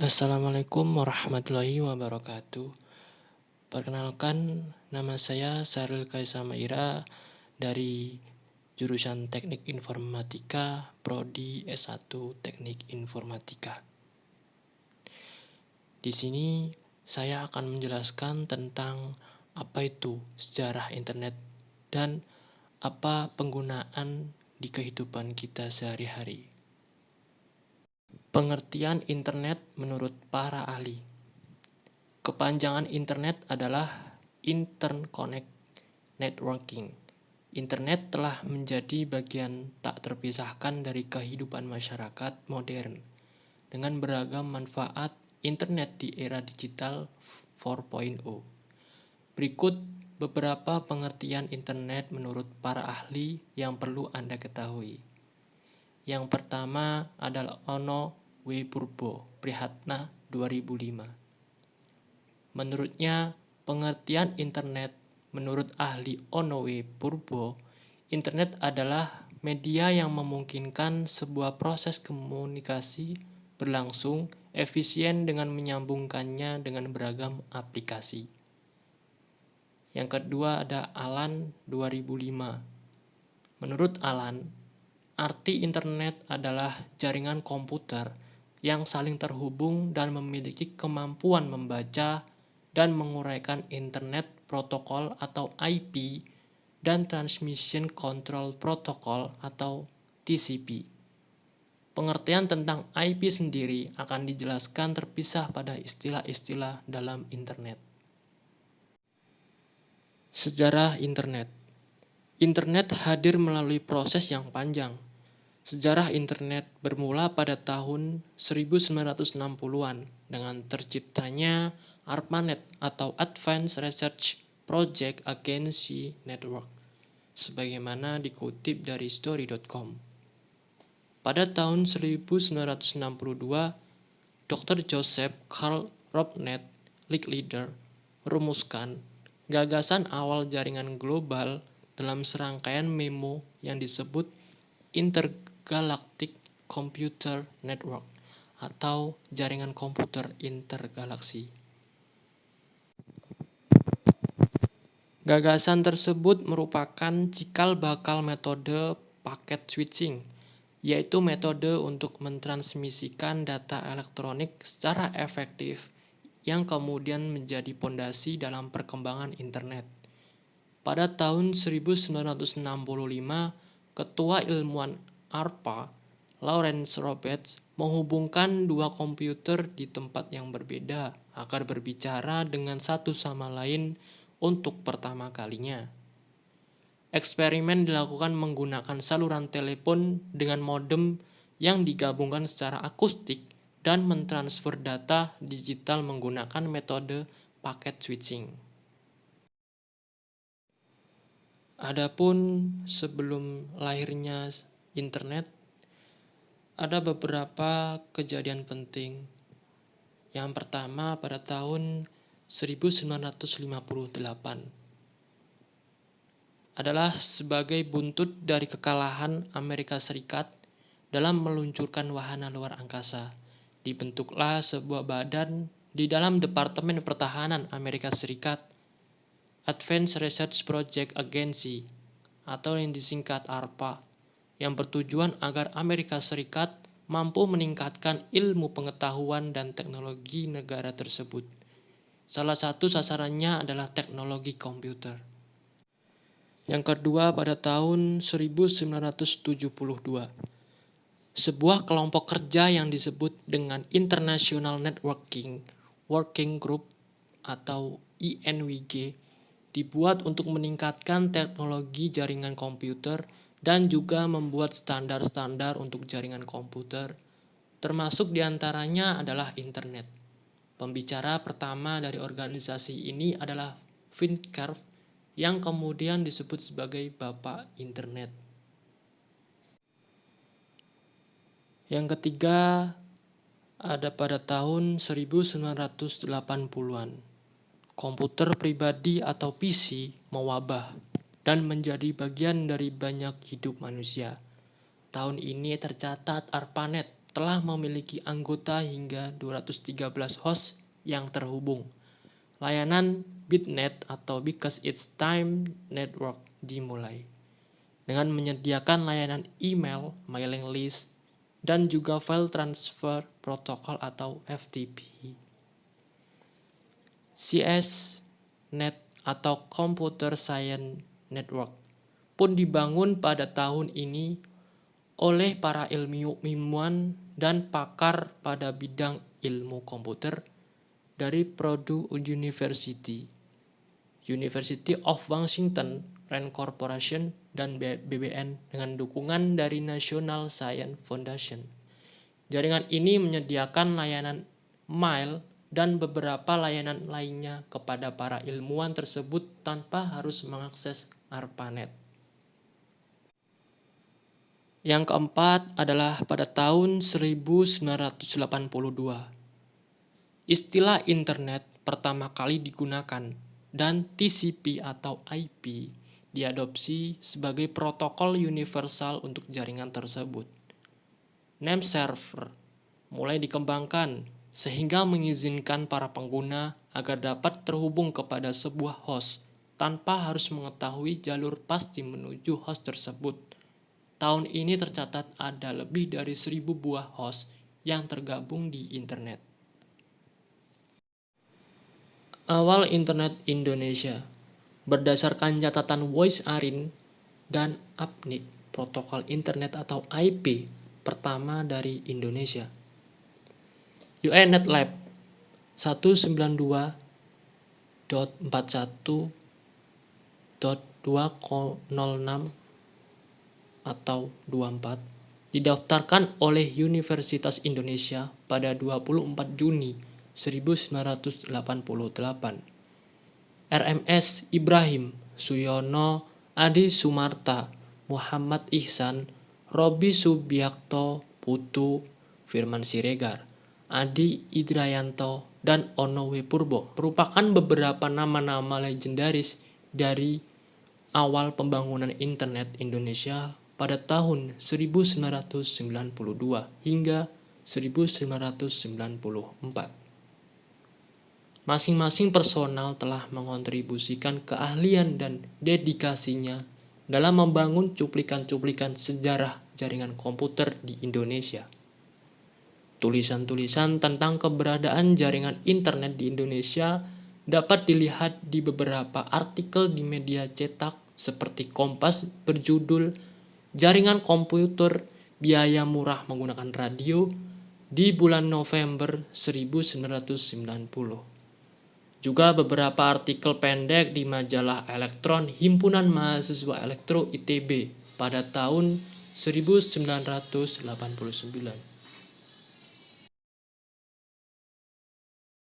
Assalamualaikum warahmatullahi wabarakatuh. Perkenalkan, nama saya Saril Kaisa Maira dari jurusan Teknik Informatika, Prodi S1 Teknik Informatika. Di sini saya akan menjelaskan tentang apa itu sejarah internet dan apa penggunaan di kehidupan kita sehari-hari. Pengertian internet menurut para ahli. Kepanjangan internet adalah Interconnect Networking. Internet telah menjadi bagian tak terpisahkan dari kehidupan masyarakat modern. Dengan beragam manfaat internet di era digital 4.0. Berikut beberapa pengertian internet menurut para ahli yang perlu Anda ketahui. Yang pertama adalah Ono W. Purbo, Prihatna 2005. Menurutnya, pengertian internet menurut ahli Ono W. Purbo, internet adalah media yang memungkinkan sebuah proses komunikasi berlangsung efisien dengan menyambungkannya dengan beragam aplikasi. Yang kedua ada Alan 2005. Menurut Alan, arti internet adalah jaringan komputer yang saling terhubung dan memiliki kemampuan membaca dan menguraikan internet protokol atau IP dan Transmission Control Protocol atau TCP. Pengertian tentang IP sendiri akan dijelaskan terpisah pada istilah-istilah dalam internet. Sejarah internet. Internet hadir melalui proses yang panjang. Sejarah internet bermula pada tahun 1960-an dengan terciptanya ARPANET atau Advanced Research Project Agency Network, sebagaimana dikutip dari story.com. Pada tahun 1962, Dr. Joseph Carl Robnet, Licklider, merumuskan gagasan awal jaringan global dalam serangkaian memo yang disebut Intergalactic Computer Network atau jaringan komputer intergalaksi. Gagasan tersebut merupakan cikal bakal metode packet switching, yaitu metode untuk mentransmisikan data elektronik secara efektif yang kemudian menjadi pondasi dalam perkembangan internet. Pada tahun 1965, Ketua Ilmuwan ARPA, Lawrence Roberts, menghubungkan dua komputer di tempat yang berbeda agar berbicara dengan satu sama lain untuk pertama kalinya. Eksperimen dilakukan menggunakan saluran telepon dengan modem yang digabungkan secara akustik dan mentransfer data digital menggunakan metode packet switching. Adapun sebelum lahirnya internet, ada beberapa kejadian penting. Yang pertama pada tahun 1958 adalah sebagai buntut dari kekalahan Amerika Serikat dalam meluncurkan wahana luar angkasa. Dibentuklah sebuah badan di dalam Departemen Pertahanan Amerika Serikat, Advanced Research Project Agency atau yang disingkat ARPA, yang bertujuan agar Amerika Serikat mampu meningkatkan ilmu pengetahuan dan teknologi negara tersebut. Salah satu sasarannya adalah teknologi komputer. Yang kedua pada tahun 1972, sebuah kelompok kerja yang disebut dengan International Networking Working Group atau INWG dibuat untuk meningkatkan teknologi jaringan komputer dan juga membuat standar-standar untuk jaringan komputer, termasuk diantaranya adalah internet. Pembicara pertama dari organisasi ini adalah Vint Cerf, yang kemudian disebut sebagai Bapak Internet. Yang ketiga ada pada tahun 1980-an. Komputer pribadi atau PC mewabah dan menjadi bagian dari banyak hidup manusia. Tahun ini tercatat ARPANET telah memiliki anggota hingga 213 host yang terhubung. Layanan BitNet atau Because It's Time Network dimulai dengan menyediakan layanan email, mailing list, dan juga file transfer protocol atau FTP. CSNet atau Computer Science Network pun dibangun pada tahun ini oleh para ilmuwan dan pakar pada bidang ilmu komputer dari Purdue University, University of Washington, Rand Corporation, dan BBN dengan dukungan dari National Science Foundation. Jaringan ini menyediakan layanan mail dan beberapa layanan lainnya kepada para ilmuwan tersebut tanpa harus mengakses ARPANET. Yang keempat adalah pada tahun 1982. Istilah internet pertama kali digunakan dan TCP atau IP diadopsi sebagai protokol universal untuk jaringan tersebut. Name server mulai dikembangkan sehingga mengizinkan para pengguna agar dapat terhubung kepada sebuah host tanpa harus mengetahui jalur pasti menuju host tersebut. Tahun ini tercatat ada lebih dari 1.000 buah host yang tergabung di internet. Awal internet Indonesia. Berdasarkan catatan Voice Arin dan APNIC, protokol internet atau IP pertama dari Indonesia. UNet Lab 192.41.206 atau 24 didaftarkan oleh Universitas Indonesia pada 24 Juni 1988. RMS Ibrahim, Suyono, Adi Sumarta, Muhammad Ihsan, Robi Subiakto, Putu, Firman Siregar, Adi Idrayanto, dan Ono W. Purbo merupakan beberapa nama-nama legendaris dari awal pembangunan internet Indonesia pada tahun 1992 hingga 1994. Masing-masing personal telah mengontribusikan keahlian dan dedikasinya dalam membangun cuplikan-cuplikan sejarah jaringan komputer di Indonesia. Tulisan-tulisan tentang keberadaan jaringan internet di Indonesia dapat dilihat di beberapa artikel di media cetak seperti Kompas berjudul Jaringan Komputer Biaya Murah Menggunakan Radio di bulan November 1990. Juga beberapa artikel pendek di majalah elektron Himpunan Mahasiswa Elektro ITB pada tahun 1989.